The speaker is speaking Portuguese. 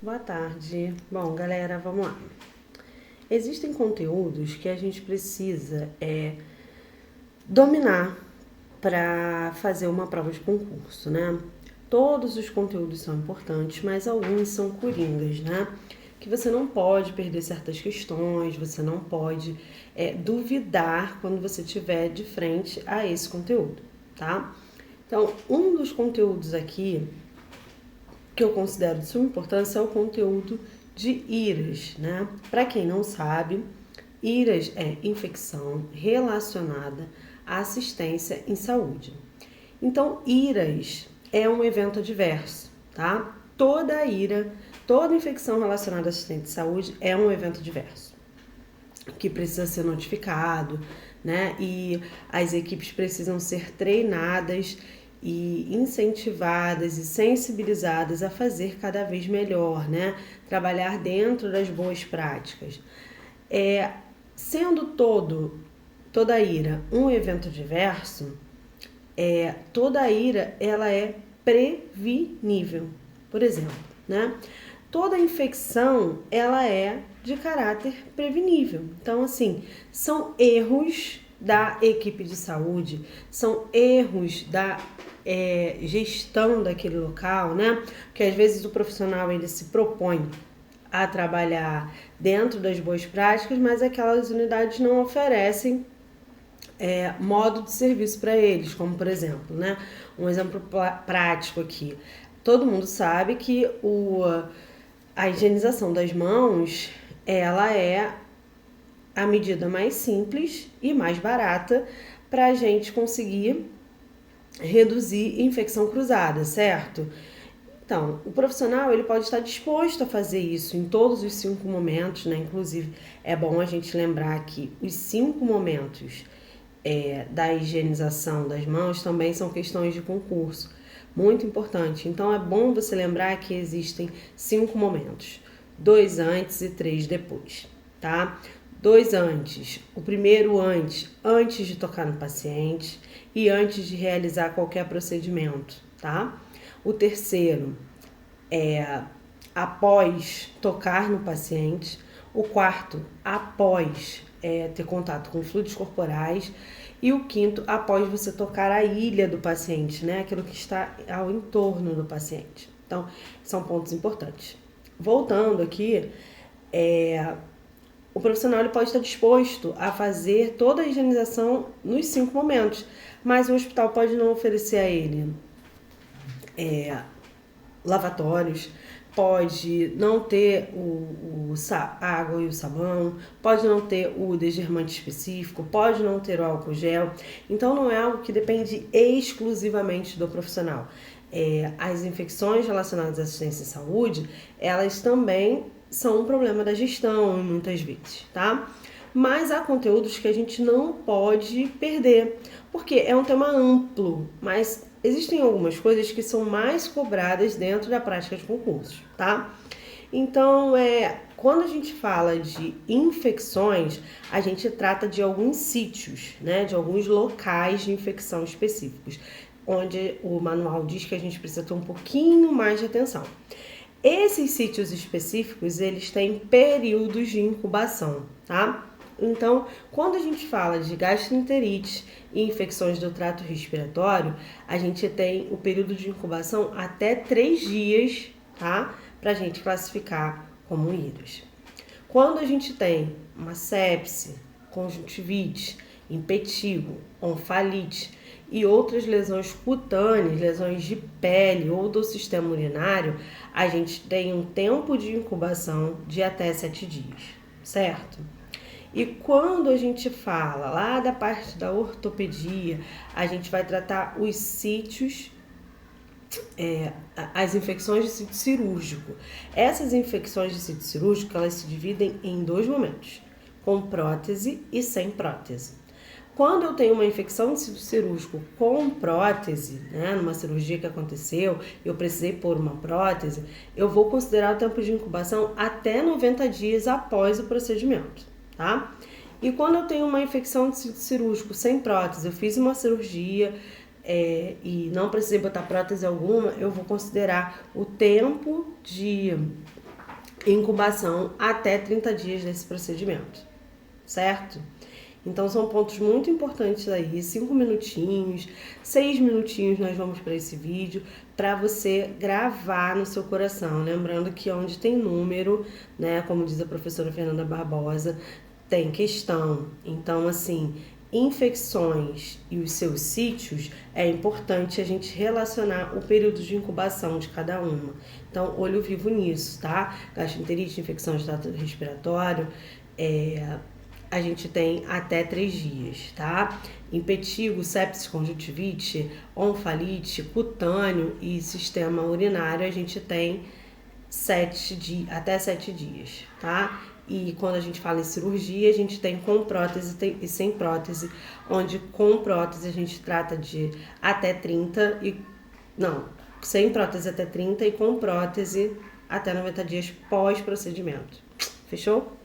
Boa tarde. Bom, galera, vamos lá. Existem conteúdos que a gente precisa dominar para fazer uma prova de concurso, né? Todos os conteúdos são importantes, mas alguns são coringas, né? Que você não pode perder certas questões, você não pode duvidar quando você estiver de frente a esse conteúdo, tá? Então, um dos conteúdos aqui que eu considero de suma importância é o conteúdo de IRAS, né? Para quem não sabe, IRAS é infecção relacionada à assistência em saúde. Então, IRAS é um evento adverso, tá? Toda IRA, toda infecção relacionada à assistência de saúde é um evento adverso, que precisa ser notificado, né? E as equipes precisam ser treinadas e incentivadas e sensibilizadas a fazer cada vez melhor, né? Trabalhar dentro das boas práticas. Sendo toda ira um evento diverso, toda ira ela é prevenível. Por exemplo, né? Toda infecção ela é de caráter prevenível. Então, assim, são erros da equipe de saúde, são erros da gestão daquele local, né? Porque às vezes o profissional ele se propõe a trabalhar dentro das boas práticas, mas aquelas unidades não oferecem modo de serviço para eles, como por exemplo, né? Um exemplo prático aqui. Todo mundo sabe que a higienização das mãos, ela é a medida mais simples e mais barata para a gente conseguir reduzir infecção cruzada, certo? Então, o profissional ele pode estar disposto a fazer isso em todos os 5 momentos, né? Inclusive, é bom a gente lembrar que os 5 momentos da higienização das mãos também são questões de concurso. Muito importante. Então, é bom você lembrar que existem 5 momentos. 2 antes e 3 depois, tá? 2 antes. O primeiro antes de tocar no paciente e antes de realizar qualquer procedimento, tá? O terceiro é após tocar no paciente. O quarto, após ter contato com fluidos corporais. E o quinto, após você tocar a ilha do paciente, né? Aquilo que está ao entorno do paciente. Então, são pontos importantes. Voltando aqui, o profissional ele pode estar disposto a fazer toda a higienização nos 5 momentos, mas o hospital pode não oferecer a ele lavatórios, pode não ter a água e o sabão, pode não ter o desgermante específico, pode não ter o álcool gel. Então, não é algo que depende exclusivamente do profissional. As infecções relacionadas à assistência em saúde, elas também são um problema da gestão, muitas vezes, tá? Mas há conteúdos que a gente não pode perder, porque é um tema amplo, mas existem algumas coisas que são mais cobradas dentro da prática de concursos, tá? Então, quando a gente fala de infecções, a gente trata de alguns sítios, né? De alguns locais de infecção específicos, onde o manual diz que a gente precisa ter um pouquinho mais de atenção. Esses sítios específicos, eles têm períodos de incubação, tá? Então, quando a gente fala de gastroenterite e infecções do trato respiratório, a gente tem o período de incubação até 3 dias, tá? Pra gente classificar como IRAS. Quando a gente tem uma sepse, conjuntivite, impetigo, onfalite e outras lesões cutâneas, lesões de pele ou do sistema urinário, a gente tem um tempo de incubação de até 7 dias, certo? E quando a gente fala lá da parte da ortopedia, a gente vai tratar os sítios, as infecções de sítio cirúrgico. Essas infecções de sítio cirúrgico, elas se dividem em 2 momentos, com prótese e sem prótese. Quando eu tenho uma infecção de sítio cirúrgico com prótese, né, numa cirurgia que aconteceu, eu precisei pôr uma prótese, eu vou considerar o tempo de incubação até 90 dias após o procedimento, tá? E quando eu tenho uma infecção de sítio cirúrgico sem prótese, eu fiz uma cirurgia e não precisei botar prótese alguma, eu vou considerar o tempo de incubação até 30 dias desse procedimento, certo? Então são pontos muito importantes aí, 5 minutinhos, 6 minutinhos nós vamos para esse vídeo, para você gravar no seu coração. Lembrando que onde tem número, né, como diz a professora Fernanda Barbosa, tem questão. Então, assim, infecções e os seus sítios, é importante a gente relacionar o período de incubação de cada uma. Então, olho vivo nisso, tá? Gastroenterite, infecção de trato respiratório, a gente tem até 3 dias, tá? Impetigo, sepsis, conjuntivite, onfalite, cutâneo e sistema urinário, a gente tem até 7 dias, tá? E quando a gente fala em cirurgia, a gente tem com prótese e sem prótese, onde com prótese a gente trata de até 30 sem prótese até 30 e com prótese até 90 dias pós-procedimento. Fechou?